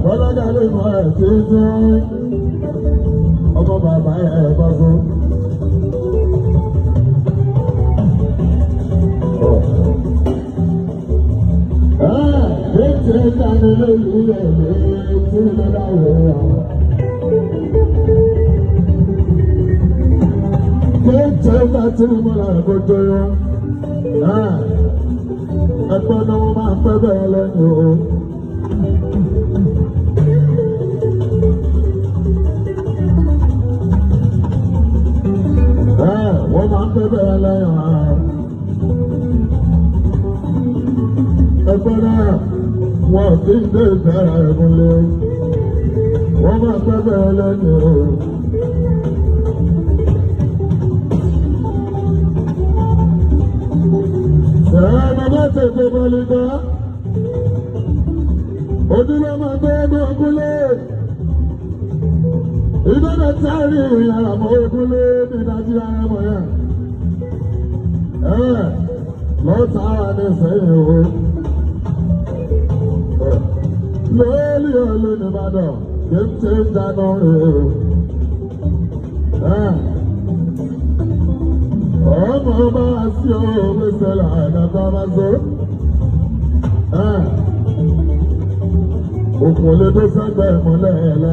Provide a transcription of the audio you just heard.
bọ́lájà lè mọ ẹ̀ tí tún ọmọ bàbá ẹ̀ bá fún. Ètò ìdáni lórí ẹ̀mí tí ó dáwọ̀ ẹ̀. Ètò ìdáni mo là ń kojú yọ. Ẹgbẹ́ náà wọ́n máa ń pẹ́ bẹ́ẹ̀ lẹ́nu o. Wọ́n máa ń pẹ́ bẹ́ẹ̀ lẹ́nu o. Ẹgbẹ́ náà wọ́n kì í dé ìbẹ̀rẹ̀ ìmúlẹ̀. Wọ́n máa ń pẹ́ bẹ́ẹ̀ lẹ́nu o. Bàbá tètè bọ́lí gbá. Ojúlé máa gbé ẹgbẹ́ ògúnlé. Ìgbọ́dọ̀ táàrí ìyàrá mọ́ ògúnlé ní Nàìjíríà mọ̀ yẹn. Lọ́tà wà ní sẹ́yìn o. Lórí olú ní Ìbàdàn, kí n ṣe ń dáná rè o. Ọmọ bá wá sí òwe sẹ́lá ẹ̀dàgbà máa zó. Òkùnlé tó sẹ́gbẹ̀ẹ́ mọ́lẹ̀ ẹ̀lẹ́.